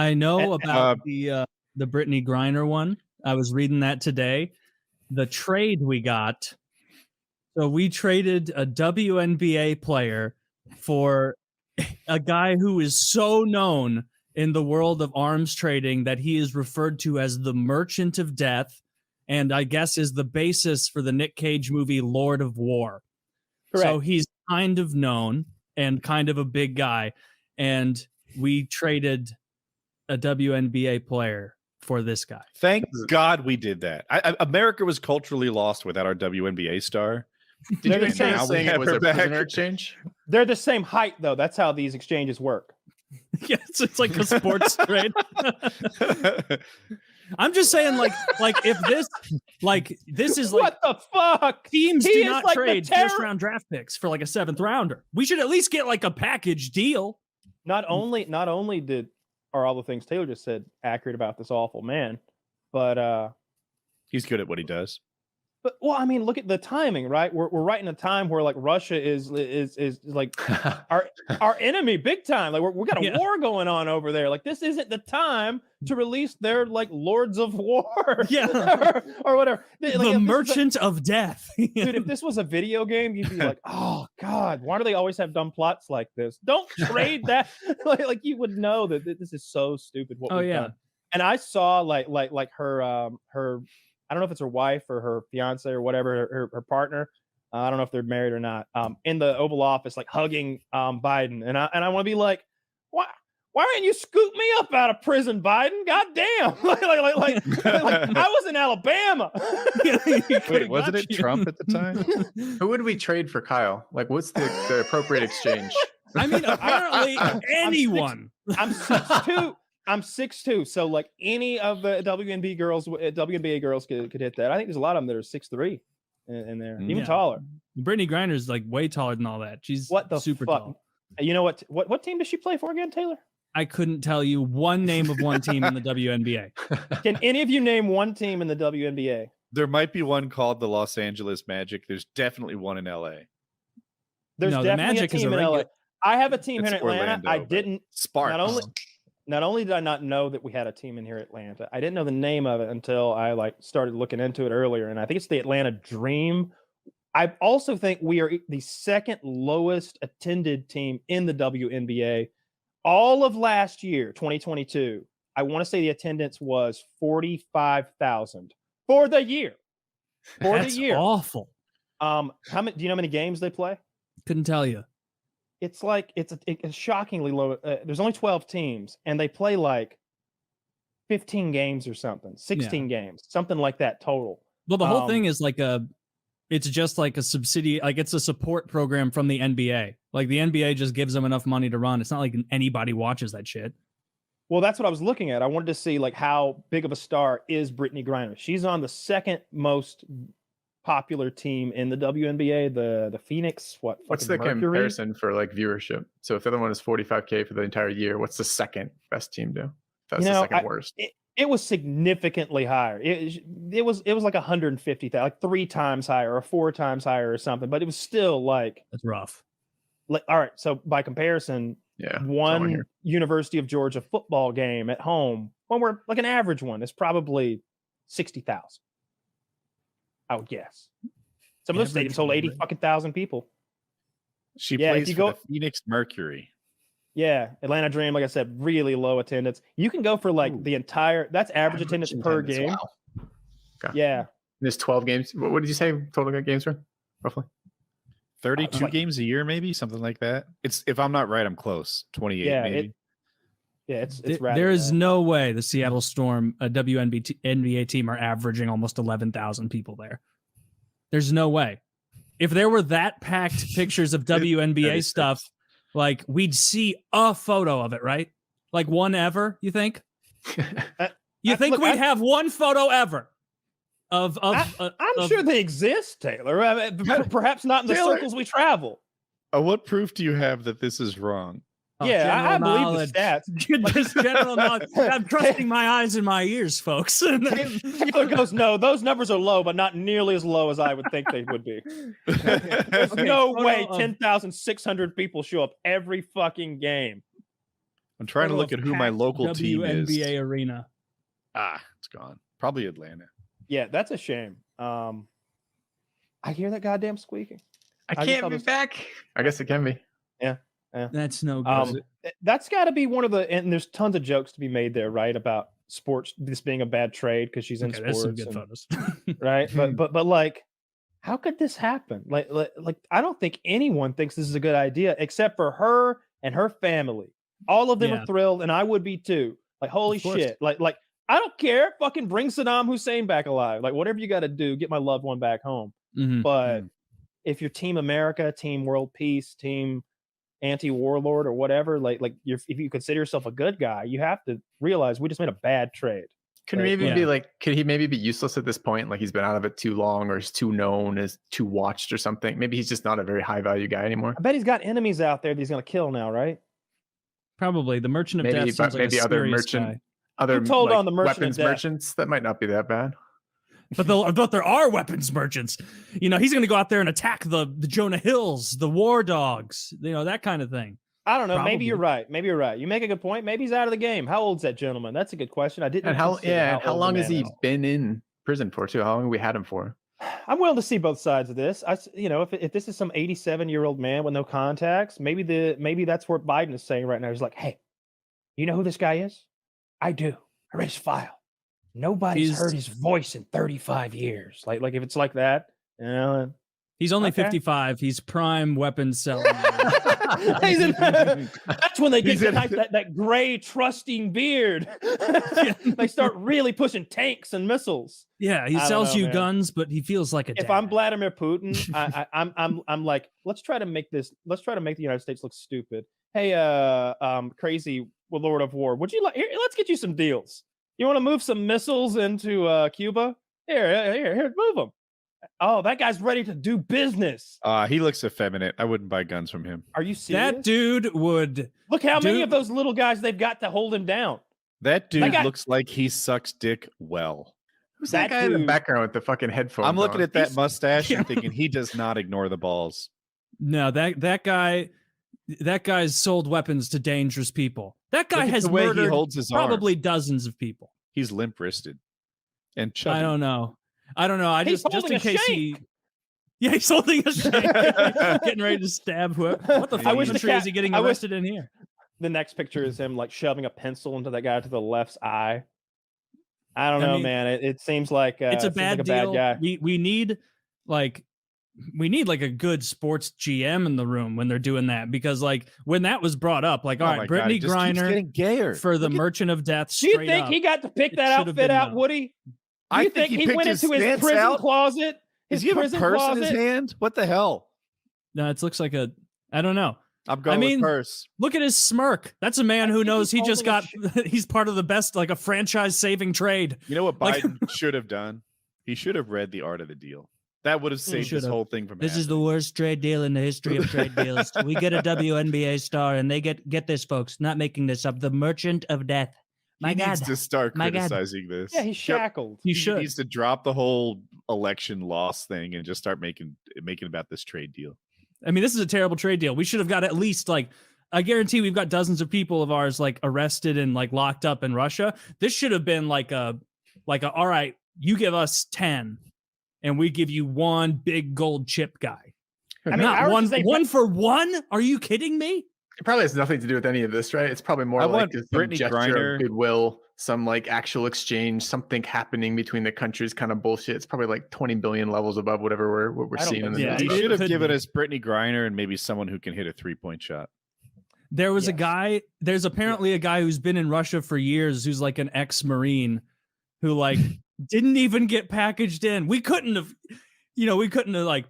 I know about the Brittney Griner one. I was reading that today. The trade we got. So we traded a WNBA player for a guy who is so known in the world of arms trading that he is referred to as the Merchant of Death, and I guess is the basis for the Nick Cage movie Lord of War. Correct. So he's kind of known and kind of a big guy, and we traded a WNBA player for this guy. Thank God we did that. America was culturally lost without our WNBA star. They're the same saying it was a prisoner exchange. They're the same height, though. That's how these exchanges work. Yes, it's like a sports trade. I'm just saying, like if this is like, what the fuck? Teams do not trade first round draft picks for like a 7th rounder. We should at least get like a package deal. Not only are all the things Taylor just said accurate about this awful man, but he's good at what he does. But well, I mean, look at the timing, right? We're right in a time where like Russia is like our enemy big time. Like we got a war going on over there. Like this isn't the time to release their like Lords of War, or whatever. Like, the Merchant of Death, dude. If this was a video game, you'd be like, oh God, why do they always have dumb plots like this? Don't trade that. like you would know that this is so stupid. What we've done. And I saw like her I don't know if it's her wife or her fiance or whatever, her partner. I don't know if they're married or not. In the Oval Office, like hugging Biden, and I want to be like, why didn't you scoop me up out of prison, Biden? God damn! like I was in Alabama. Wait, wasn't it Trump at the time? Who would we trade for Kyle? Like, what's the appropriate exchange? I mean, apparently anyone. I'm 6'2". I'm 6'2", so like any of the WNBA girls could hit that. I think there's a lot of them that are 6'3" in there, even taller. Brittney Griner is like way taller than all that. She's super tall. You know what team does she play for again, Taylor? I couldn't tell you one name of one team in the WNBA. Can any of you name one team in the WNBA? There might be one called the Los Angeles Magic. There's definitely one in LA. There's definitely the Magic a team in LA. I have a team here in Atlanta. Orlando, I didn't. Sparks. Not only did I not know that we had a team in here in Atlanta, I didn't know the name of it until I started looking into it earlier. And I think it's the Atlanta Dream. I also think we are the second lowest attended team in the WNBA. All of last year, 2022, I want to say the attendance was 45,000 for the year. That's awful. How many? Do you know how many games they play? Couldn't tell you. It's like it's shockingly low. There's only 12 teams, and they play like 15 games or something, 16 games, something like that total. Well, the whole thing is like it's just like a subsidy, like it's a support program from the NBA. Like the NBA just gives them enough money to run. It's not like anybody watches that shit. Well, that's what I was looking at. I wanted to see like how big of a star is Brittney Griner. She's on the second most popular team in the WNBA, the Phoenix. What's the Mercury? Comparison for like viewership? So if the other one is 45K for the entire year, what's the second best team do? That's the second worst. It was significantly higher. It was like 150,000, like 3 times higher or 4 times higher or something. But it was still like that's rough. Like, all right, so by comparison, one University of Georgia football game at home, when we're like an average one, is probably 60,000. I would guess. Some of those stadiums hold 80,000 people. She plays for the Phoenix Mercury. Yeah, Atlanta Dream, like I said, really low attendance. You can go for like the entire. That's average attendance per game. Wow. Okay. Yeah. There's 12 games. What did you say total games were roughly? 32 games a year, maybe something like that. It's if I'm not right, I'm close. 28, maybe. It's there is no way the Seattle Storm, a WNBA team, are averaging almost 11,000 people there. There's no way. If there were that packed pictures of WNBA stuff, like we'd see a photo of it, right? Like one ever, you think? You think we'd have one photo ever of I'm sure they exist, Taylor. I mean, perhaps not in the circles we travel. What proof do you have that this is wrong? I believe the stats. Just general knowledge. I'm trusting my eyes and my ears, folks. Taylor goes, no, those numbers are low, but not nearly as low as I would think they would be. There's no way 10,600 people show up every fucking game. I'm trying to look at who my local team is. WNBA arena. It's gone. Probably Atlanta. Yeah, that's a shame. I hear that goddamn squeaking. I can't be back. I guess it can be. Yeah. That's no good. That's got to be one of the, and there's tons of jokes to be made there, right? About sports, this being a bad trade because she's in sports. Some good photos. Right. But like, how could this happen? Like, I don't think anyone thinks this is a good idea except for her and her family. All of them are thrilled, and I would be too. Like, holy shit. Like, I don't care. Fucking bring Saddam Hussein back alive. Like, whatever you got to do, get my loved one back home. But if you're Team America, Team World Peace, Team Anti-Warlord, or whatever, like if you consider yourself a good guy, you have to realize we just made a bad trade. Could maybe be like, could he maybe be useless at this point? Like he's been out of it too long, or is too known, is too watched, or something. Maybe he's just not a very high value guy anymore. I bet he's got enemies out there that he's gonna kill now, right? Probably the Merchant of Death. Seems like maybe a other merchant. Guy. Other told on the weapons merchants. That might not be that bad. But there are weapons merchants. You know, he's going to go out there and attack the Jonah Hills, the War Dogs, you know, that kind of thing. I don't know. Probably. Maybe you're right. You make a good point. Maybe he's out of the game. How old's that gentleman? That's a good question. I didn't. And how long has he been in prison for too? How long have we had him for? I'm willing to see both sides of this. If this is some 87-year-old man with no contacts, maybe that's what Biden is saying right now. He's like, hey, you know who this guy is? I do. I read his file. Nobody's heard his voice in 35 years. Like if it's like that, you know. He's only 55. He's prime weapons selling. That's when they get that gray trusting beard. They start really pushing tanks and missils. Yeah, he sells you guns, but he feels like a dad. If I'm Vladimir Putin, I'm like, let's try to make the United States look stupid. Hey, crazy Lord of War, would you like? Here, let's get you some deals. You want to move some missiles into Cuba? Here, move them. Oh, that guy's ready to do business. He looks effeminate. I wouldn't buy guns from him. Are you serious? That dude would. Look how many of those little guys they've got to hold him down. That dude looks like he sucks dick well. Who's that guy in the background with the fucking headphones? I'm looking at that mustache and thinking he does not ignore the balls. No, that guy's sold weapons to dangerous people. That guy has murdered probably dozens of people. He's limp-wristed and chubby. I don't know. Just in case he's holding a shank. Getting ready to stab whoever. What the fuck is he getting arrested in here? The next picture is him like shoving a pencil into that guy to the left's eye. I don't know, man. It seems like it's a bad deal. Bad guy. We need a good sports GM in the room when they're doing that, because like when that was brought up, like, all right, Brittney Griner for the Merchant of Death. Do you think he got to pick that outfit out, Woody? Do you think he went into his prison closet? Does he have a purse in his hand? What the hell? No, it looks like I don't know. I'm going with purse. Look at his smirk. That's a man who knows he just got. He's part of the best, like a franchise-saving trade. You know what Biden should have done? He should have read The Art of the Deal. That would have saved this whole thing from happening. This is the worst trade deal in the history of trade deals. We get a WNBA star, and they get this, folks. Not making this up. The Merchant of Death. He needs to start criticizing this. Yeah, he's shackled. He needs to drop the whole election loss thing and just start making about this trade deal. I mean, this is a terrible trade deal. We should have got at least I guarantee we've got dozens of people of ours arrested and locked up in Russia. This should have been like a all right, you give us 10 and we give you one big gold chip guy. I mean, not one for one. Are you kidding me? It probably has nothing to do with any of this, right? It's probably more like some Brittney gesture Griner. of goodwill, some actual exchange, something happening between the countries, kind of bullshit. It's probably 20 billion levels above whatever we're seeing in the news. He should have given us Brittney Griner and maybe someone who can hit a 3-point shot. There was a guy. There's apparently a guy who's been in Russia for years, who's like an ex-Marine, who didn't even get packaged in. We couldn't have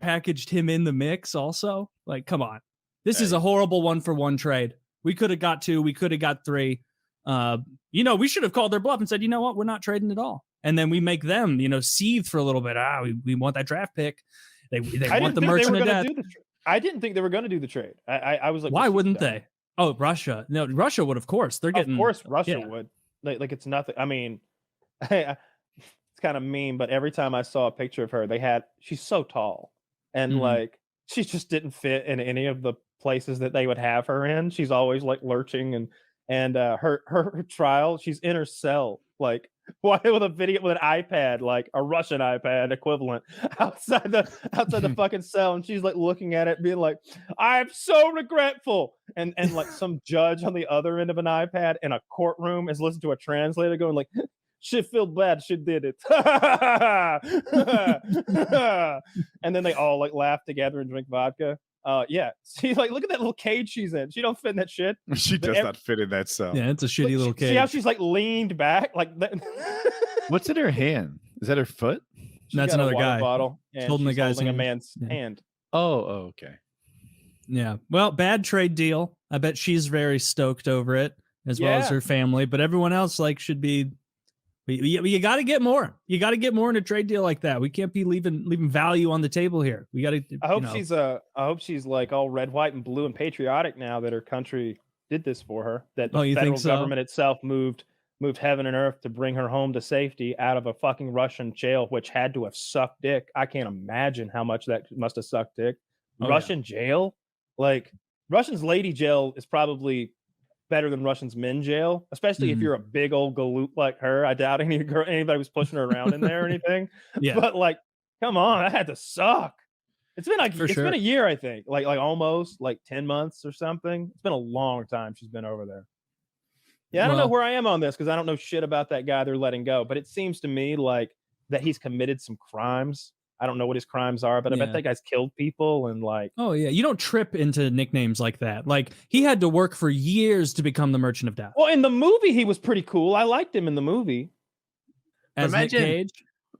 packaged him in the mix. Also, come on. This is a horrible 1-for-1 trade. We could have got 2. We could have got 3. We should have called their bluff and said, you know what, we're not trading at all. And then we make them, seethe for a little bit. We want that draft pick. They want the Merchant of Death. I didn't think they were going to do the trade. I was like, why wouldn't they? Oh, Russia. No, Russia would, of course. They're getting. Of course, Russia would. It's nothing. I mean, it's kind of mean, but every time I saw a picture of her, she's so tall, and she just didn't fit in any of the places that they would have her in. She's always lurching and her trial, she's in her cell, like with a video with an iPad, like a Russian iPad equivalent, outside the fucking cell, and she's like looking at it, being like, "I'm so regretful," and like some judge on the other end of an iPad in a courtroom is listening to a translator going like, "She feel bad, she did it," and then they all like laugh together and drink vodka. Yeah, see, like, look at that little cage she's in. She don't fit in that shit. She does not fit in that cell. Yeah, it's a shitty little cage. See how she's like leaned back, like that. What's in her hand? Is that her foot? That's another guy bottle, and holding the she's guy's holding a hand. man's Yeah. hand. Oh, okay. Yeah. Well, bad trade deal. I bet she's very stoked over it, as well as Yeah. her family. But everyone else like should be. You got to get more. You got to get more in a trade deal like that. We can't be leaving value on the table here. We got to. I hope she's like all red, white, and blue and patriotic now that her country did this for her. That the you federal think so? government itself moved heaven and earth to bring her home to safety out of a fucking Russian jail, which had to have sucked dick. I can't imagine how much that must have sucked dick. Oh, yeah. Russian jail, like Russian's lady jail, is probably better than Russian's men jail, especially if you're a big old galoot like her. I doubt anybody was pushing her around in there or anything. Yeah. But like, come on, that had to suck. It's been like been a year, I think, like almost like 10 months or something. It's been a long time she's been over there. Yeah, I don't know where I am on this because I don't know shit about that guy they're letting go. But it seems to me like that he's committed some crimes. I don't know what his crimes are, but I bet that guy's killed people and like. Oh yeah, you don't trip into nicknames like that. Like he had to work for years to become the Merchant of Death. Well, in the movie, he was pretty cool. I liked him in the movie. As Nick Cage.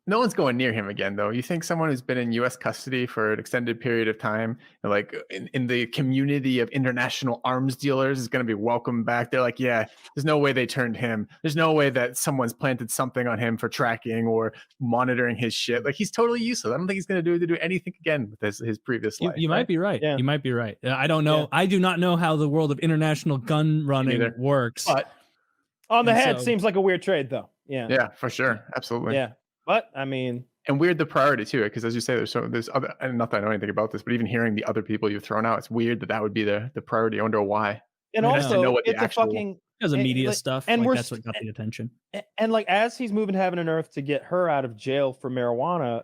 No one's going near him again, though. You think someone who's been in U.S. custody for an extended period of time, and like in the community of international arms dealers, is going to be welcomed back? They're like, yeah, there's no way they turned him. There's no way that someone's planted something on him for tracking or monitoring his shit. Like he's totally useless. I don't think he's going to do anything again with his previous life. You might be right. Yeah. You might be right. I don't know. Yeah. I do not know how the world of international gun running works. But on the head seems like a weird trade, though. Yeah. Yeah, for sure. Absolutely. Yeah. But I mean, and weird the priority too, because as you say, there's other, and not that I know anything about this, but even hearing the other people you've thrown out, it's weird that would be the priority. I wonder why. And also, it's a fucking because of media stuff, and like that's what got the attention. And like as he's moving heaven and earth to get her out of jail for marijuana,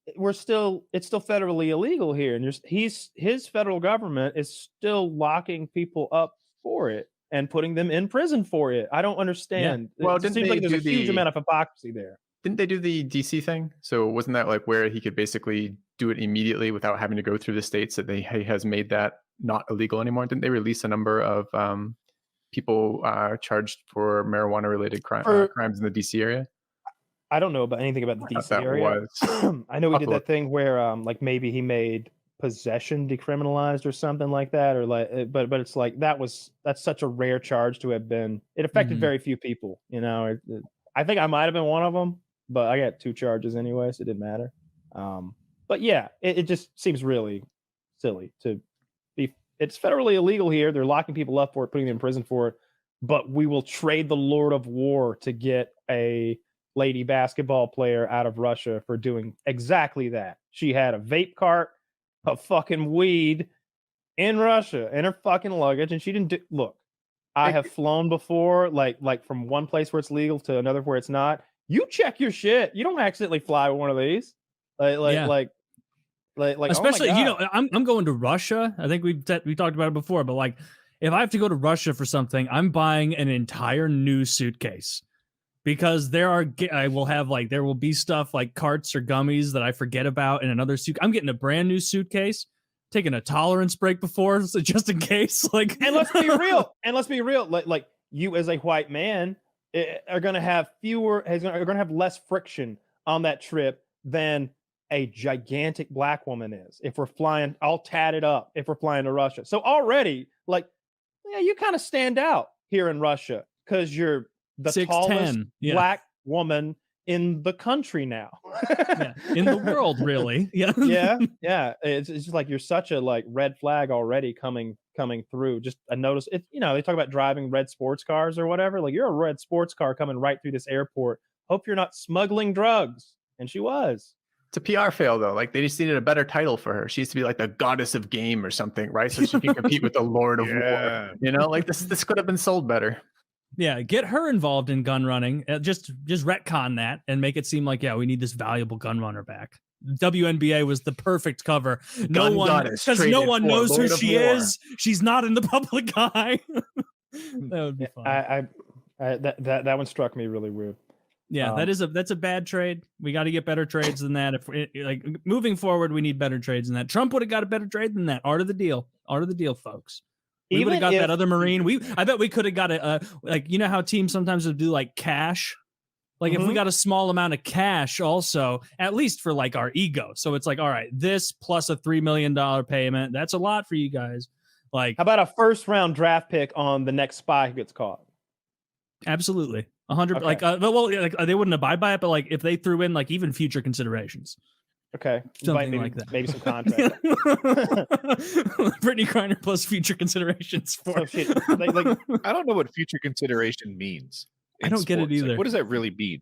it's still federally illegal here, and his federal government is still locking people up for it and putting them in prison for it. I don't understand. Yeah. Well, it seems like there's a huge amount of hypocrisy there. Didn't they do the DC thing? So wasn't that like where he could basically do it immediately without having to go through the states that he has made that not illegal anymore? Didn't they release a number of people charged for marijuana related crimes in the DC area? I don't know about anything about the DC area. I know he did that thing where like maybe he made possession decriminalized or something like that, or like, but it's like that's such a rare charge to have been. It affected very few people, you know. I think I might have been one of them, but I got 2 charges anyway, so it didn't matter. But yeah, it just seems really silly to be. It's federally illegal here. They're locking people up for it, putting them in prison for it. But we will trade the Lord of War to get a lady basketball player out of Russia for doing exactly that. She had a vape cart of fucking weed in Russia in her fucking luggage, and she didn't do. Look, I have flown before, like from one place where it's legal to another where it's not. You check your shit. You don't accidentally fly with one of these. Like especially, oh you know, I'm going to Russia. I think we talked about it before, but like if I have to go to Russia for something, I'm buying an entire new suitcase because there will be stuff like carts or gummies that I forget about in another suit. I'm getting a brand new suitcase, taking a tolerance break before, so just in case. Like, and let's be real. Like you as a white man are going to have less friction on that trip than a gigantic black woman is if we're flying all tatted up, if we're flying to Russia. So already, like, yeah, you kind of stand out here in Russia because you're the 6'10", tallest black woman in the country now. In the world, really. Yeah. Yeah. It's just like you're such a like red flag already coming through. Just a notice. It, you know, they talk about driving red sports cars or whatever. Like you're a red sports car coming right through this airport. Hope you're not smuggling drugs. And she was. It's a PR fail though. Like they just needed a better title for her. She used to be like the goddess of game or something, right? So she can compete with the Lord of War. You know, like this could have been sold better. Yeah, get her involved in gun running. Just retcon that and make it seem like, yeah, we need this valuable gun runner back. WNBA was the perfect cover. No one knows who she is. She's not in the public eye. That would be fun. That one struck me really weird. Yeah, that's a bad trade. We got to get better trades than that. If like moving forward, we need better trades than that. Trump would have got a better trade than that. Art of the deal, folks. We would have got that other Marine. I bet we could have got a like, you know how teams sometimes would do like cash. Like if we got a small amount of cash also, at least for like our ego. So it's like, all right, this plus a $3 million payment. That's a lot for you guys. Like, how about a first round draft pick on the next spy who gets caught? Absolutely. 100. Okay. Like they wouldn't abide by it, but like if they threw in like even future considerations. Okay. Something like that. Maybe some contract. Brittney Griner plus future considerations for I don't know what future consideration means. I don't get it either. Like, what does that really mean?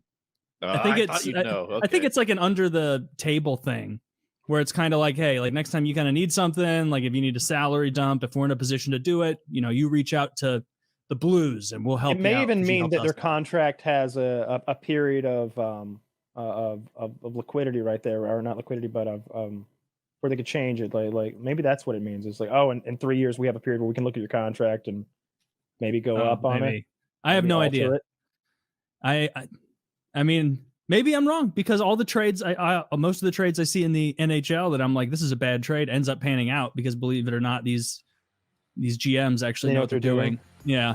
I think I think it's like an under the table thing where it's kind of like, hey, like next time you kind of need something, like if you need a salary dump, if we're in a position to do it, you know, you reach out to the Blues and we'll help. It may even mean that their contract has a period of liquidity right there, or not liquidity, but of where they could change it. Like maybe that's what it means. It's like, oh, in 3 years we have a period where we can look at your contract and maybe go up on it. I have no idea. I mean, maybe I'm wrong because all the trades, most of the trades I see in the NHL that I'm like, this is a bad trade, ends up panning out because believe it or not, these GMs actually know what they're doing. Yeah.